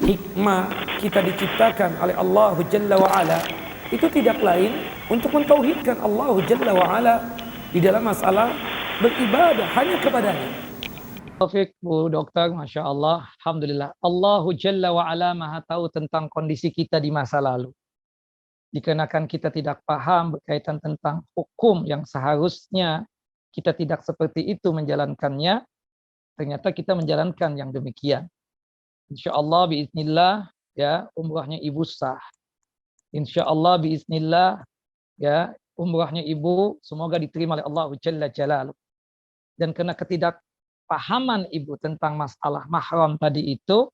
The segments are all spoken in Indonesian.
hikmah kita diciptakan oleh Allah Jalla wa'ala itu tidak lain untuk mentauhidkan Allah Jalla wa'ala di dalam masalah beribadah hanya kepadanya. Taufik, Bu Dokter, Masya Allah, Alhamdulillah. Allahu Jalla wa'ala maha tahu tentang kondisi kita di masa lalu. Dikarenakan kita tidak paham berkaitan tentang hukum yang seharusnya kita tidak seperti itu menjalankannya, ternyata kita menjalankan yang demikian. Insya Allah biiznillah ya umrahnya ibu sah. Insya Allah biiznillah ya umrahnya ibu semoga diterima oleh Allah Jalla Jalaluh. Dan karena ketidakpahaman ibu tentang masalah mahram tadi itu,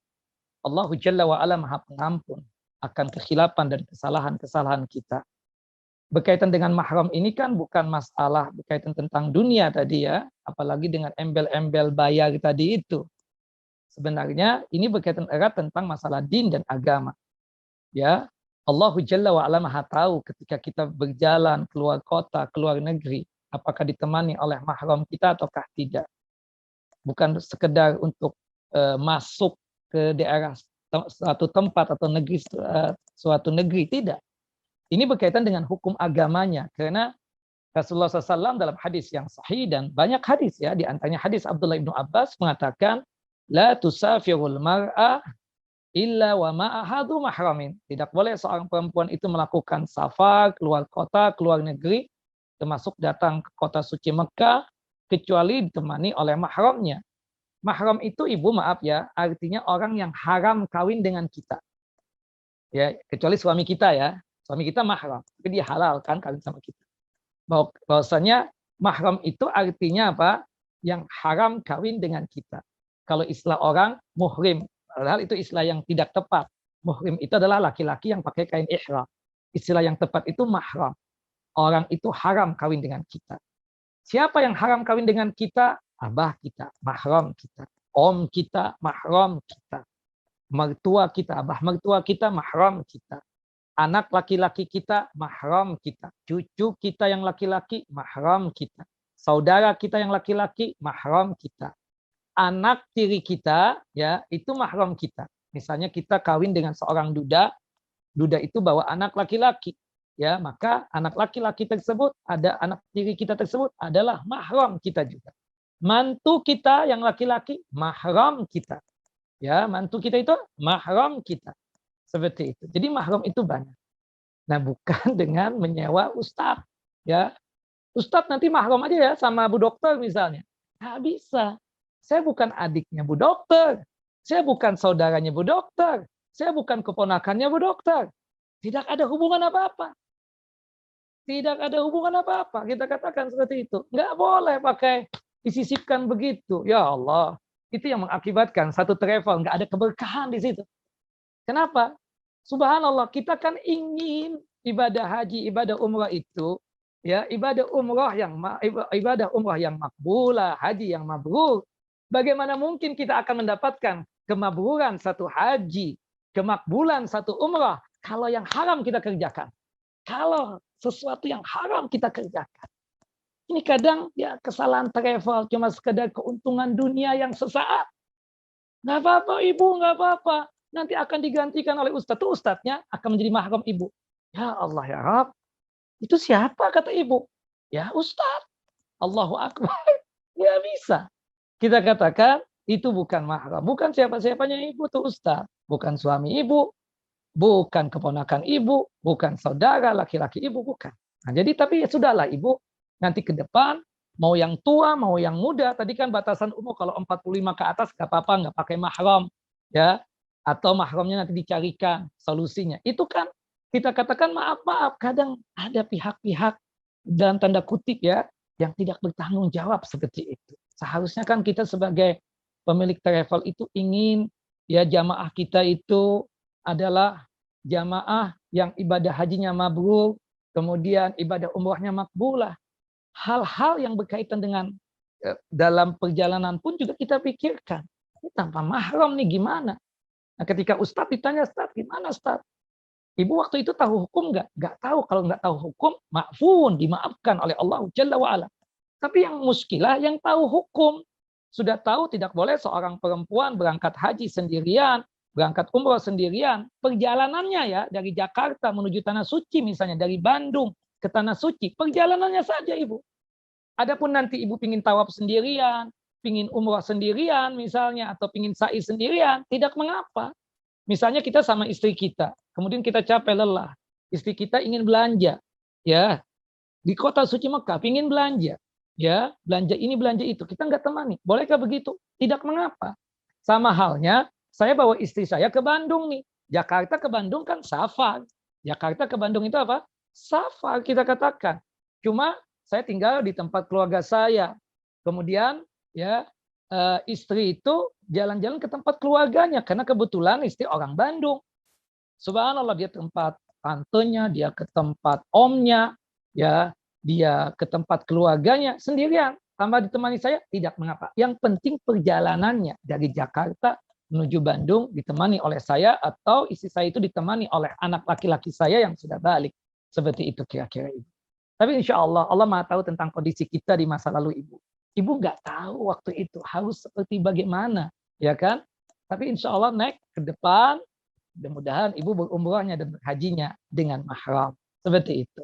Allah Jalla wa'ala maha pengampun akan kekhilafan dan kesalahan-kesalahan kita. Berkaitan dengan mahram ini kan bukan masalah berkaitan tentang dunia tadi ya, apalagi dengan embel-embel bayar tadi itu. Sebenarnya ini berkaitan erat tentang masalah din dan agama. Ya, Allah Jalla wa'ala maha tahu ketika kita berjalan keluar kota, keluar negeri, apakah ditemani oleh mahram kita ataukah tidak. Bukan sekedar untuk masuk ke daerah suatu tempat atau negeri suatu negeri, tidak. Ini berkaitan dengan hukum agamanya, karena Rasulullah SAW dalam hadis yang sahih dan banyak hadis ya, di antaranya hadis Abdullah bin Abbas mengatakan, la tusafirul mar'a illa wa ma'ahadu mahramin. Tidak boleh seorang perempuan itu melakukan safar, keluar kota, keluar negeri, termasuk datang ke kota suci Mekah, kecuali ditemani oleh mahramnya. Mahram itu ibu maaf ya, artinya orang yang haram kawin dengan kita. Ya, kecuali suami kita ya. Suami kita mahram, tapi dia halal kan kawin sama kita. Bahwasanya mahram itu artinya apa? Yang haram kawin dengan kita. Kalau istilah orang muhrim, padahal itu istilah yang tidak tepat. Muhrim itu adalah laki-laki yang pakai kain ihram. Istilah yang tepat itu mahram. Orang itu haram kawin dengan kita. Siapa yang haram kawin dengan kita? Abah kita, mahram kita. Om kita, mahram kita. Mertua kita, abah mertua kita, mahram kita. Anak laki-laki kita, mahram kita. Cucu kita yang laki-laki, mahram kita. Saudara kita yang laki-laki, mahram kita. Anak tiri kita, ya itu mahram kita. Misalnya kita kawin dengan seorang duda, duda itu bawa anak laki-laki. Ya, maka anak laki-laki tersebut, ada anak tiri kita tersebut adalah mahram kita juga. Mantu kita yang laki-laki, mahram kita. Ya, mantu kita itu mahram kita. Seperti itu. Jadi mahram itu banyak. Nah, bukan dengan menyewa ustadz. Ya, ustadz nanti mahram aja ya sama Bu Dokter misalnya. Nggak bisa. Saya bukan adiknya Bu Dokter. Saya bukan saudaranya Bu Dokter. Saya bukan keponakannya Bu Dokter. Tidak ada hubungan apa-apa. Tidak ada hubungan apa-apa. Kita katakan seperti itu. Nggak boleh pakai disisipkan begitu. Ya Allah. Itu yang mengakibatkan satu travel nggak ada keberkahan di situ. Kenapa? Subhanallah, kita kan ingin ibadah haji, ibadah umrah itu, ya ibadah umrah yang makbulah, haji yang mabrur. Bagaimana mungkin kita akan mendapatkan kemakburan satu haji, kemakbulan satu umrah kalau yang haram kita kerjakan? Kalau sesuatu yang haram kita kerjakan. Ini kadang ya kesalahan travel, cuma sekedar keuntungan dunia yang sesaat. Nggak apa-apa ibu, nggak apa-apa. Nanti akan digantikan oleh ustadz. Itu ustadznya akan menjadi mahram ibu. Ya Allah ya Rabb. Itu siapa kata ibu? Ya ustadz. Allahu Akbar. Ya bisa. Kita katakan itu bukan mahram. Bukan siapa-siapanya ibu itu ustadz. Bukan suami ibu. Bukan keponakan ibu. Bukan saudara laki-laki ibu. Bukan. Nah, jadi tapi ya sudahlah ibu. Nanti ke depan. Mau yang tua, mau yang muda. Tadi kan batasan umur kalau 45 ke atas nggak apa-apa. Nggak pakai mahram. Ya. Atau mahramnya nanti dicarikan solusinya. Itu kan kita katakan maaf-maaf. Kadang ada pihak-pihak dalam tanda kutip ya yang tidak bertanggung jawab seperti itu. Seharusnya kan kita sebagai pemilik travel itu ingin ya jamaah kita itu adalah jamaah yang ibadah hajinya mabrur, kemudian ibadah umrahnya makbulah. Hal-hal yang berkaitan dengan dalam perjalanan pun juga kita pikirkan. Ini tanpa mahram nih gimana? Nah, ketika Ustadz ditanya, Ustadz gimana Ustadz? Ibu waktu itu tahu hukum nggak? Nggak tahu. Kalau nggak tahu hukum, ma'fun, dimaafkan oleh Allah Jalla wa'ala. Tapi yang muskilah, yang tahu hukum. Sudah tahu tidak boleh seorang perempuan berangkat haji sendirian, berangkat umroh sendirian, perjalanannya ya dari Jakarta menuju Tanah Suci misalnya, dari Bandung ke Tanah Suci, perjalanannya saja Ibu. Adapun nanti Ibu pingin tawaf sendirian, pingin umroh sendirian misalnya, atau pingin sa'i sendirian, tidak mengapa. Misalnya kita sama istri kita, kemudian kita capek lelah, istri kita ingin belanja, ya di kota suci Mekah, pingin belanja, ya belanja ini belanja itu, kita nggak temani, bolehkah begitu? Tidak mengapa. Sama halnya, saya bawa istri saya ke Bandung nih, Jakarta ke Bandung kan safar, Jakarta ke Bandung itu apa? Safar kita katakan. Cuma saya tinggal di tempat keluarga saya, kemudian ya istri itu jalan-jalan ke tempat keluarganya karena kebetulan istri orang Bandung. Subhanallah, dia tempat tantenya, dia ke tempat omnya, ya dia ke tempat keluarganya sendirian, tanpa ditemani saya tidak mengapa. Yang penting perjalanannya dari Jakarta menuju Bandung ditemani oleh saya, atau istri saya itu ditemani oleh anak laki-laki saya yang sudah balik. Seperti itu kira-kira Ibu. Tapi insya Allah, Allah Maha tahu tentang kondisi kita di masa lalu Ibu. Ibu nggak tahu waktu itu harus seperti bagaimana, ya kan? Tapi insya Allah next ke depan, mudah-mudahan Ibu berumrahnya dan berhajinya dengan mahram. Seperti itu.